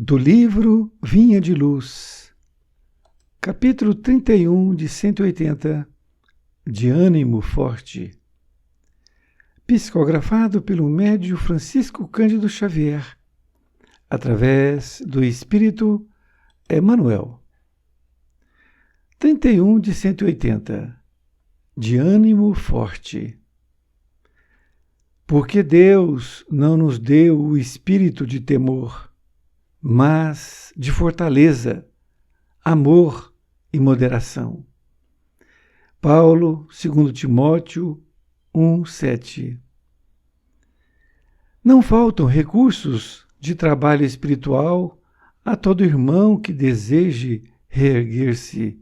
Do livro Vinha de Luz, capítulo 31 de 180, de ânimo forte, psicografado pelo médium Francisco Cândido Xavier, através do Espírito Emmanuel. 31 de 180, de ânimo forte. Porque Deus não nos deu o espírito de temor, mas de fortaleza, amor e moderação. Paulo, 2 Timóteo 1:7. Não faltam recursos de trabalho espiritual a todo irmão que deseje reerguer-se,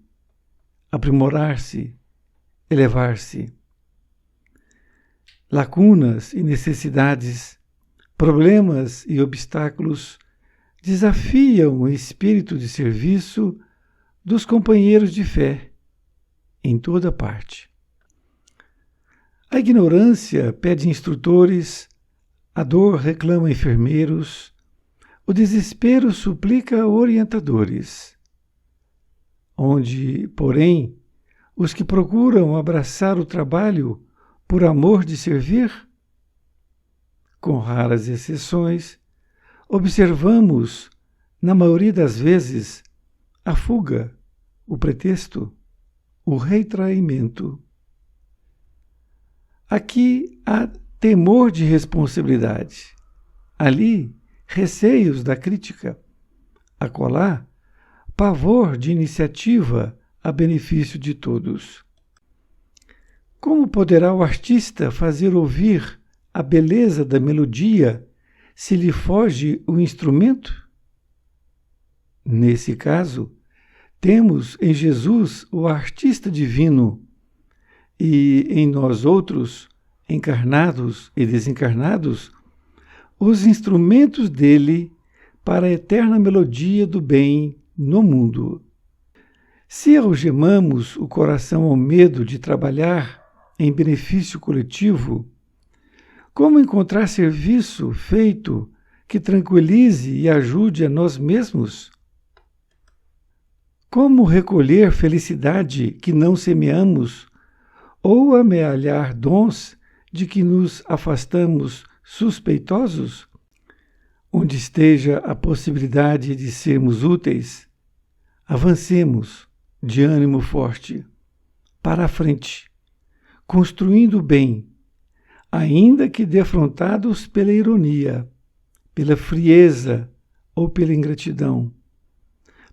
aprimorar-se, elevar-se. Lacunas e necessidades, problemas e obstáculos desafiam o espírito de serviço dos companheiros de fé em toda parte. A ignorância pede instrutores, a dor reclama enfermeiros, o desespero suplica orientadores. Onde, porém, os que procuram abraçar o trabalho por amor de servir, com raras exceções, observamos, na maioria das vezes, a fuga, o pretexto, o retraimento. Aqui há temor de responsabilidade, ali receios da crítica, acolá pavor de iniciativa a benefício de todos. Como poderá o artista fazer ouvir a beleza da melodia se lhe foge o instrumento? Nesse caso, temos em Jesus o artista divino e em nós outros, encarnados e desencarnados, os instrumentos dele para a eterna melodia do bem no mundo. Se algemamos o coração ao medo de trabalhar em benefício coletivo, como encontrar serviço feito que tranquilize e ajude a nós mesmos? Como recolher felicidade que não semeamos ou amealhar dons de que nos afastamos suspeitosos? Onde esteja a possibilidade de sermos úteis, avancemos de ânimo forte, para a frente, construindo o bem, ainda que defrontados pela ironia, pela frieza ou pela ingratidão.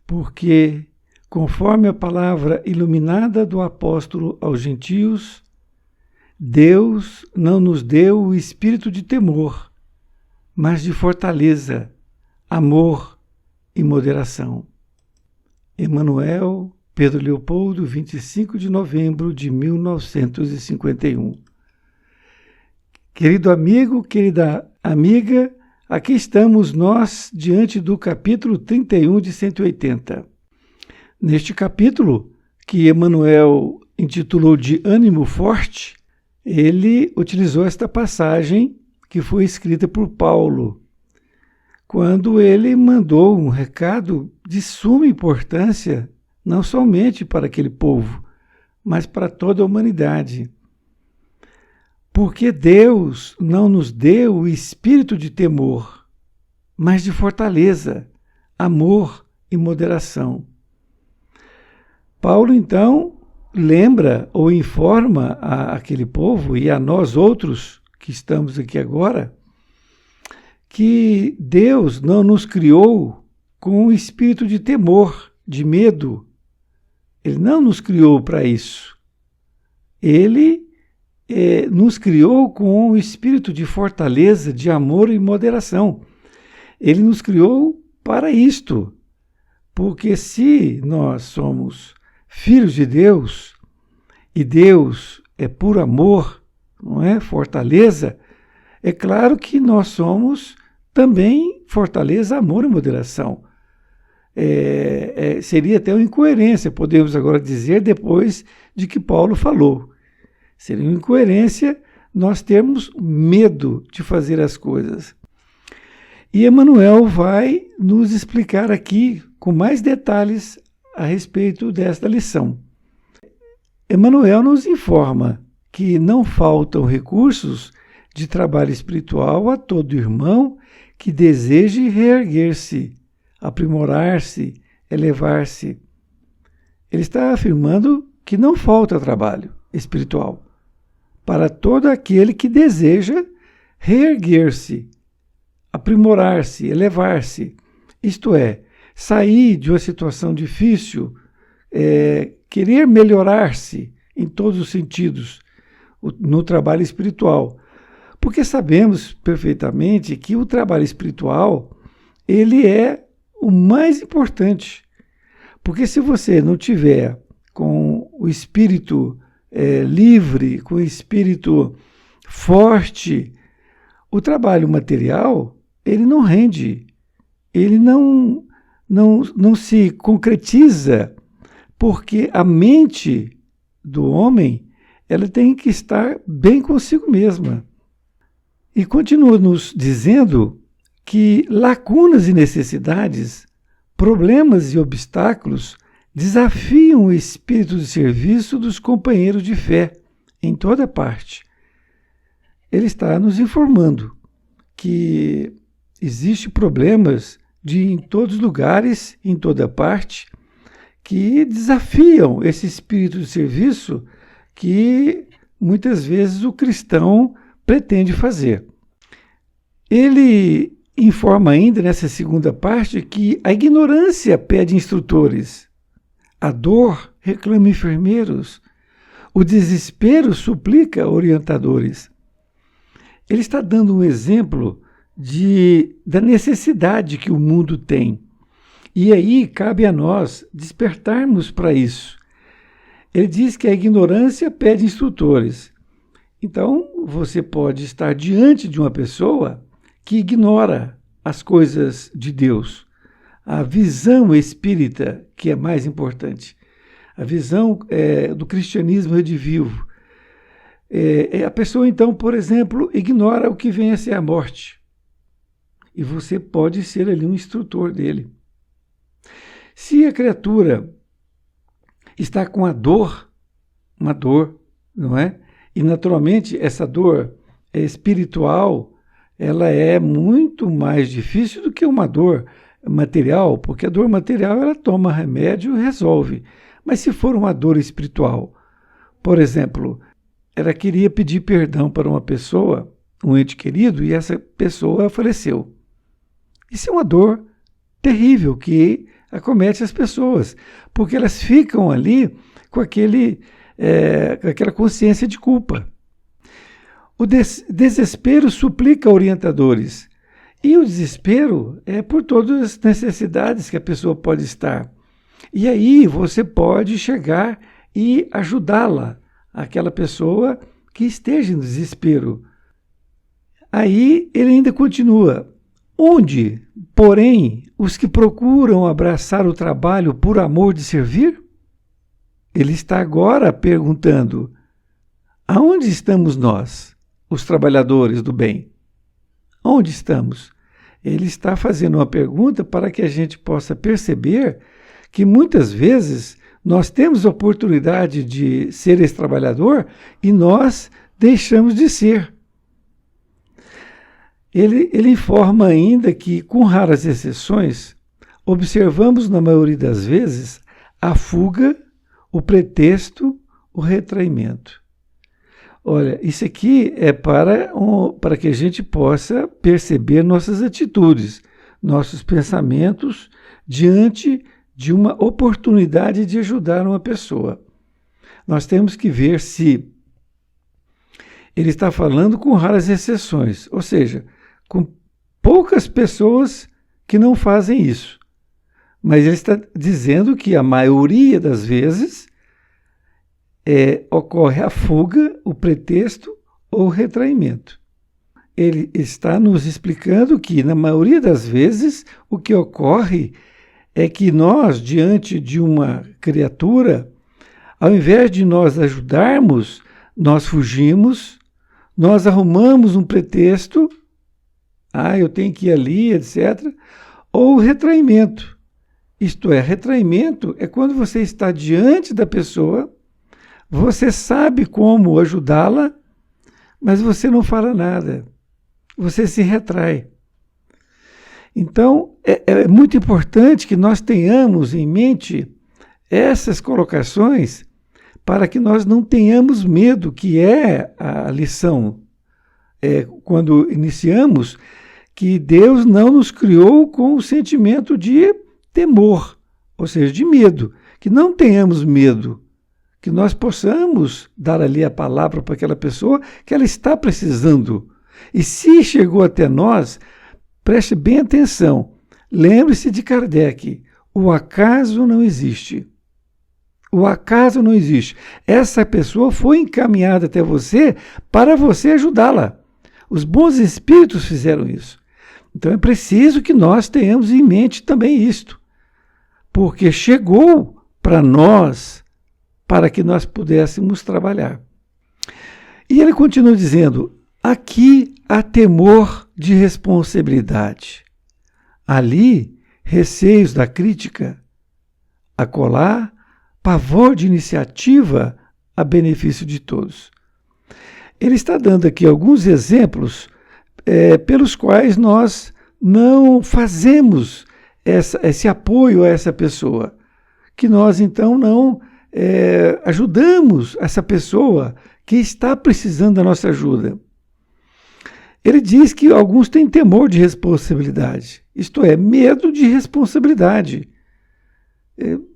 Porque, conforme a palavra iluminada do apóstolo aos gentios, Deus não nos deu o espírito de temor, mas de fortaleza, amor e moderação. Emmanuel, Pedro Leopoldo, 25 de novembro de 1951. Querido amigo, querida amiga, aqui estamos nós diante do capítulo 31 de 180. Neste capítulo, que Emmanuel intitulou de Ânimo Forte, ele utilizou esta passagem que foi escrita por Paulo, quando ele mandou um recado de suma importância, não somente para aquele povo, mas para toda a humanidade. Porque Deus não nos deu o espírito de temor, mas de fortaleza, amor e moderação. Paulo, então, lembra ou informa àquele povo e a nós outros que estamos aqui agora, que Deus não nos criou com um espírito de temor, de medo. Ele não nos criou para isso. Ele nos criou com um espírito de fortaleza, de amor e moderação. Ele nos criou para isto, porque se nós somos filhos de Deus, e Deus é puro amor, não é? Fortaleza, é claro que nós somos também fortaleza, amor e moderação. Seria até uma incoerência, podemos agora dizer, depois de que Paulo falou. Seria uma incoerência nós termos medo de fazer as coisas. E Emmanuel vai nos explicar aqui com mais detalhes a respeito desta lição. Emmanuel nos informa que não faltam recursos de trabalho espiritual a todo irmão que deseje reerguer-se, aprimorar-se, elevar-se. Ele está afirmando que não falta trabalho espiritual para todo aquele que deseja reerguer-se, aprimorar-se, elevar-se. Isto é, sair de uma situação difícil, querer melhorar-se em todos os sentidos no trabalho espiritual. Porque sabemos perfeitamente que o trabalho espiritual, ele é o mais importante. Porque se você não tiver com o espírito livre, com o espírito forte, o trabalho material, ele não rende, ele não se concretiza, porque a mente do homem, ela tem que estar bem consigo mesma. E continua nos dizendo que lacunas e necessidades, problemas e obstáculos desafiam o espírito de serviço dos companheiros de fé em toda parte. Ele está nos informando que existem problemas em todos os lugares, em toda parte, que desafiam esse espírito de serviço que muitas vezes o cristão pretende fazer. Ele informa ainda nessa segunda parte que a ignorância pede instrutores, a dor reclama enfermeiros, o desespero suplica orientadores. Ele está dando um exemplo da necessidade que o mundo tem. E aí cabe a nós despertarmos para isso. Ele diz que a ignorância pede instrutores. Então, você pode estar diante de uma pessoa que ignora as coisas de Deus, a visão espírita, que é mais importante, a visão do cristianismo redivivo. A pessoa, então, por exemplo, ignora o que vem a ser a morte. E você pode ser ali um instrutor dele. Se a criatura está com uma dor, não é? E naturalmente essa dor espiritual, ela é muito mais difícil do que uma dor material, porque a dor material ela toma remédio e resolve. Mas se for uma dor espiritual, por exemplo, ela queria pedir perdão para uma pessoa, um ente querido, e essa pessoa faleceu. Isso é uma dor terrível que acomete as pessoas, porque elas ficam ali com aquela consciência de culpa. O desespero suplica orientadores, e o desespero é por todas as necessidades que a pessoa pode estar. E aí você pode chegar e ajudá-la, aquela pessoa que esteja em desespero. Aí ele ainda continua. Onde, porém, os que procuram abraçar o trabalho por amor de servir? Ele está agora perguntando: aonde estamos nós, os trabalhadores do bem? Onde estamos? Ele está fazendo uma pergunta para que a gente possa perceber que muitas vezes nós temos a oportunidade de ser esse trabalhador e nós deixamos de ser. Ele informa ainda que, com raras exceções, observamos na maioria das vezes a fuga, o pretexto, o retraimento. Olha, isso aqui é para que a gente possa perceber nossas atitudes, nossos pensamentos diante de uma oportunidade de ajudar uma pessoa. Nós temos que ver se ele está falando com raras exceções, ou seja, com poucas pessoas que não fazem isso. Mas ele está dizendo que a maioria das vezes ocorre a fuga, o pretexto ou o retraimento. Ele está nos explicando que, na maioria das vezes, o que ocorre é que nós, diante de uma criatura, ao invés de nós ajudarmos, nós fugimos, nós arrumamos um pretexto, eu tenho que ir ali, etc. Ou o retraimento. Isto é, retraimento é quando você está diante da pessoa, você sabe como ajudá-la, mas você não fala nada. Você se retrai. Então, é muito importante que nós tenhamos em mente essas colocações para que nós não tenhamos medo, que é a lição. Quando iniciamos, que Deus não nos criou com o sentimento de temor, ou seja, de medo. Que não tenhamos medo, que nós possamos dar ali a palavra para aquela pessoa que ela está precisando. E se chegou até nós, preste bem atenção. Lembre-se de Kardec, o acaso não existe. O acaso não existe. Essa pessoa foi encaminhada até você para você ajudá-la. Os bons espíritos fizeram isso. Então é preciso que nós tenhamos em mente também isto. Porque chegou para nós, para que nós pudéssemos trabalhar. E ele continua dizendo, aqui há temor de responsabilidade. Ali, receios da crítica. Acolá, pavor de iniciativa a benefício de todos. Ele está dando aqui alguns exemplos pelos quais nós não fazemos esse apoio a essa pessoa, que nós então não ajudamos essa pessoa que está precisando da nossa ajuda. Ele diz que alguns têm temor de responsabilidade, isto é, medo de responsabilidade.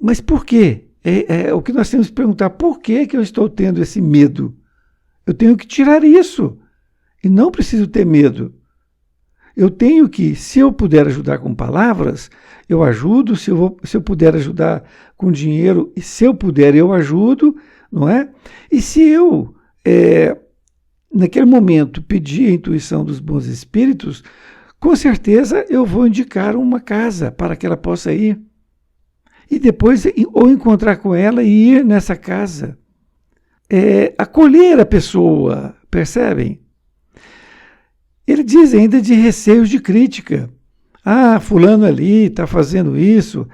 Mas por quê? O que nós temos que perguntar, por que eu estou tendo esse medo? Eu tenho que tirar isso. E não preciso ter medo. Eu tenho que, se eu puder ajudar com palavras, eu ajudo. Se eu puder ajudar com dinheiro, e se eu puder, eu ajudo, não é? E se eu, naquele momento, pedir a intuição dos bons espíritos, com certeza eu vou indicar uma casa para que ela possa ir. E depois, ou encontrar com ela e ir nessa casa. Acolher a pessoa, percebem? Ele diz ainda de receios de crítica. Fulano ali está fazendo isso.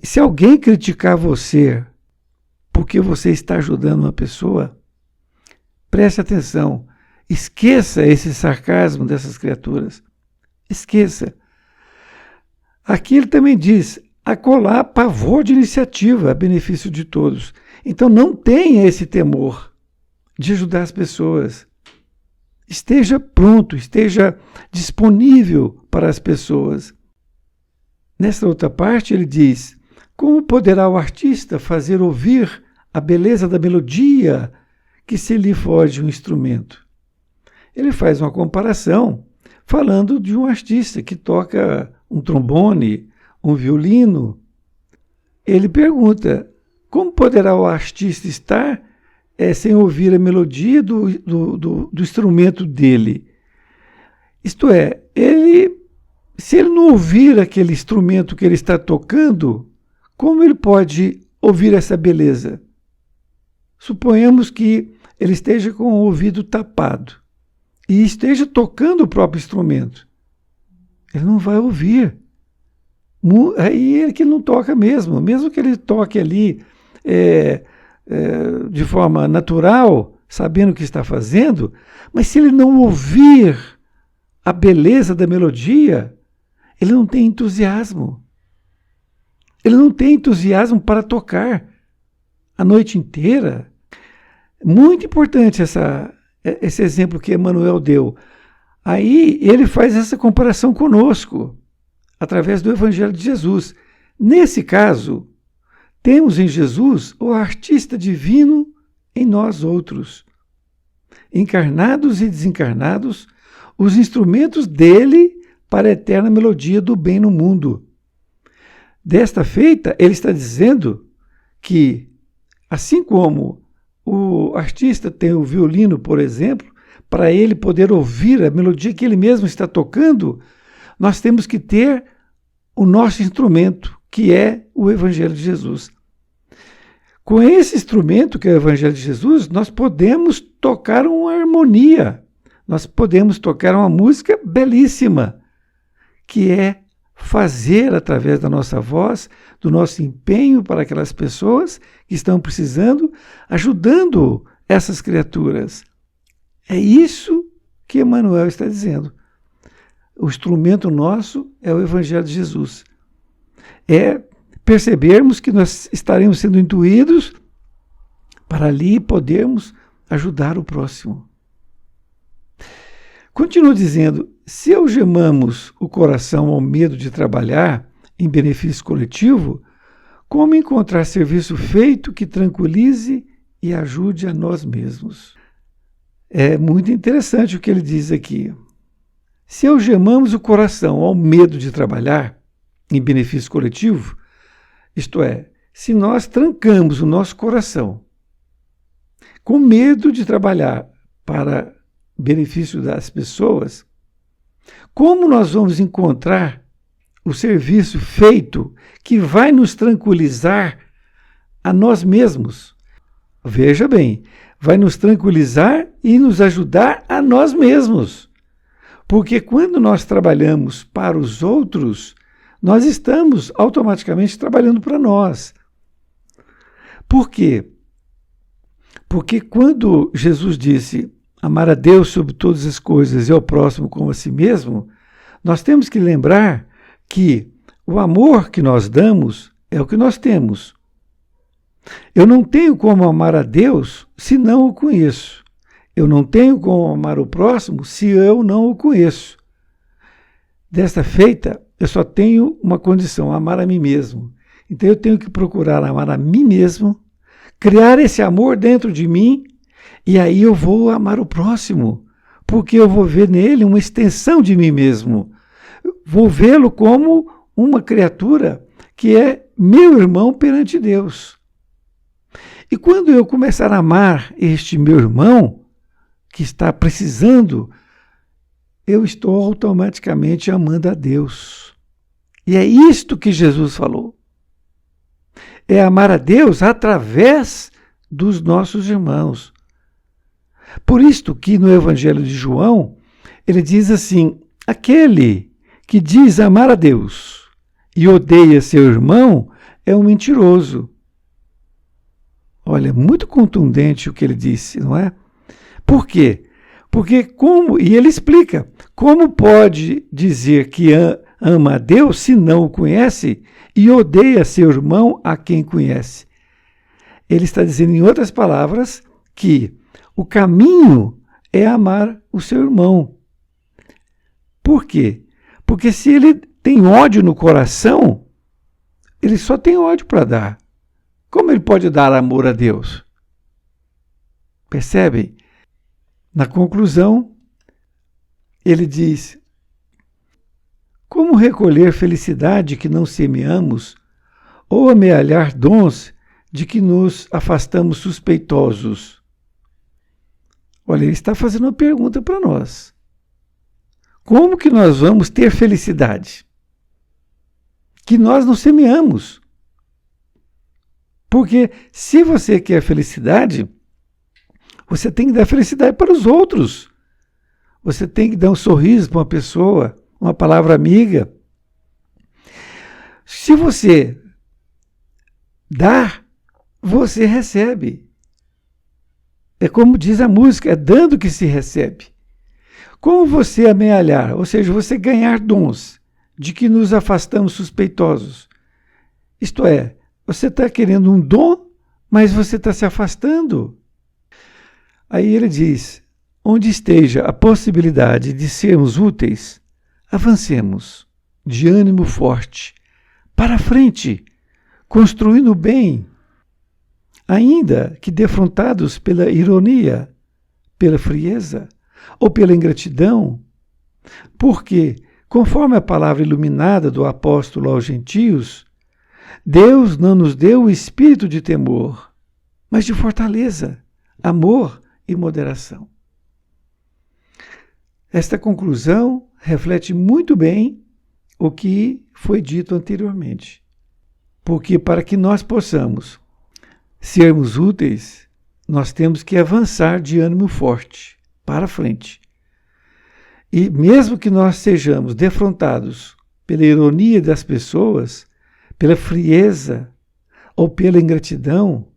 Se alguém criticar você porque você está ajudando uma pessoa, preste atenção. Esqueça esse sarcasmo dessas criaturas. Esqueça. Aqui ele também diz, acolá pavor de iniciativa a benefício de todos. Então não tenha esse temor de ajudar as pessoas. Esteja pronto, esteja disponível para as pessoas. Nessa outra parte ele diz, como poderá o artista fazer ouvir a beleza da melodia que se lhe foge um instrumento? Ele faz uma comparação falando de um artista que toca um trombone, um violino. Ele pergunta, como poderá o artista estar sem ouvir a melodia do instrumento dele? Isto é, se ele não ouvir aquele instrumento que ele está tocando, como ele pode ouvir essa beleza? Suponhamos que ele esteja com o ouvido tapado e esteja tocando o próprio instrumento. Ele não vai ouvir. Aí ele que não toca mesmo que ele toque ali de forma natural, sabendo o que está fazendo, mas se ele não ouvir a beleza da melodia, ele não tem entusiasmo. Ele não tem entusiasmo para tocar a noite inteira. Muito importante esse exemplo que Emmanuel deu. Aí ele faz essa comparação conosco, através do Evangelho de Jesus. Nesse caso, temos em Jesus o artista divino em nós outros. Encarnados e desencarnados, os instrumentos dele para a eterna melodia do bem no mundo. Desta feita, ele está dizendo que, assim como o artista tem o violino, por exemplo, para ele poder ouvir a melodia que ele mesmo está tocando, nós temos que ter o nosso instrumento, que é o Evangelho de Jesus. Com esse instrumento, que é o Evangelho de Jesus, nós podemos tocar uma harmonia, nós podemos tocar uma música belíssima, que é fazer através da nossa voz, do nosso empenho para aquelas pessoas que estão precisando, ajudando essas criaturas. É isso que Emmanuel está dizendo. O instrumento nosso é o Evangelho de Jesus. É percebermos que nós estaremos sendo intuídos para ali podermos ajudar o próximo. Continuo dizendo, se algemamos o coração ao medo de trabalhar em benefício coletivo, como encontrar serviço feito que tranquilize e ajude a nós mesmos? É muito interessante o que ele diz aqui. Se algemamos o coração ao medo de trabalhar em benefício coletivo, isto é, se nós trancamos o nosso coração com medo de trabalhar para benefício das pessoas, como nós vamos encontrar o serviço feito que vai nos tranquilizar a nós mesmos? Veja bem, vai nos tranquilizar e nos ajudar a nós mesmos. Porque quando nós trabalhamos para os outros, nós estamos automaticamente trabalhando para nós. Por quê? Porque quando Jesus disse amar a Deus sobre todas as coisas e ao próximo como a si mesmo, nós temos que lembrar que o amor que nós damos é o que nós temos. Eu não tenho como amar a Deus se não o conheço. Eu não tenho como amar o próximo se eu não o conheço. Desta feita, eu só tenho uma condição, amar a mim mesmo. Então eu tenho que procurar amar a mim mesmo, criar esse amor dentro de mim, e aí eu vou amar o próximo, porque eu vou ver nele uma extensão de mim mesmo. Vou vê-lo como uma criatura que é meu irmão perante Deus. E quando eu começar a amar este meu irmão, que está precisando, eu estou automaticamente amando a Deus. E é isto que Jesus falou. É amar a Deus através dos nossos irmãos. Por isto que no Evangelho de João, ele diz assim, aquele que diz amar a Deus e odeia seu irmão é um mentiroso. Olha, muito contundente o que ele disse, não é? Por quê? Porque e ele explica, como pode dizer que ama a Deus se não o conhece e odeia seu irmão a quem conhece? Ele está dizendo, em outras palavras, que o caminho é amar o seu irmão. Por quê? Porque se ele tem ódio no coração, ele só tem ódio para dar. Como ele pode dar amor a Deus? Percebem? Na conclusão, ele diz, como recolher felicidade que não semeamos, ou amealhar dons de que nos afastamos suspeitosos? Olha, ele está fazendo uma pergunta para nós. Como que nós vamos ter felicidade? Que nós não semeamos. Porque se você quer felicidade, você tem que dar felicidade para os outros. Você tem que dar um sorriso para uma pessoa, uma palavra amiga. Se você dá, você recebe. É como diz a música, é dando que se recebe. Como você amealhar, ou seja, você ganhar dons de que nos afastamos suspeitosos. Isto é, você está querendo um dom, mas você está se afastando. Aí ele diz, onde esteja a possibilidade de sermos úteis, avancemos, de ânimo forte, para frente, construindo o bem, ainda que defrontados pela ironia, pela frieza ou pela ingratidão, porque, conforme a palavra iluminada do apóstolo aos gentios, Deus não nos deu o espírito de temor, mas de fortaleza, amor e moderação. Esta conclusão reflete muito bem o que foi dito anteriormente, porque para que nós possamos sermos úteis, nós temos que avançar de ânimo forte, para frente, E mesmo que nós sejamos defrontados pela ironia das pessoas, pela frieza ou pela ingratidão,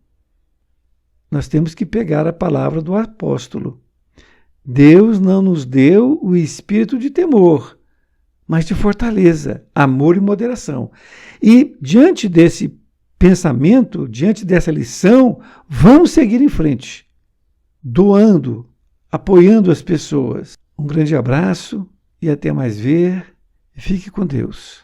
nós temos que pegar a palavra do apóstolo. Deus não nos deu o espírito de temor, mas de fortaleza, amor e moderação. E diante desse pensamento, diante dessa lição, vamos seguir em frente, doando, apoiando as pessoas. Um grande abraço e até mais ver. Fique com Deus.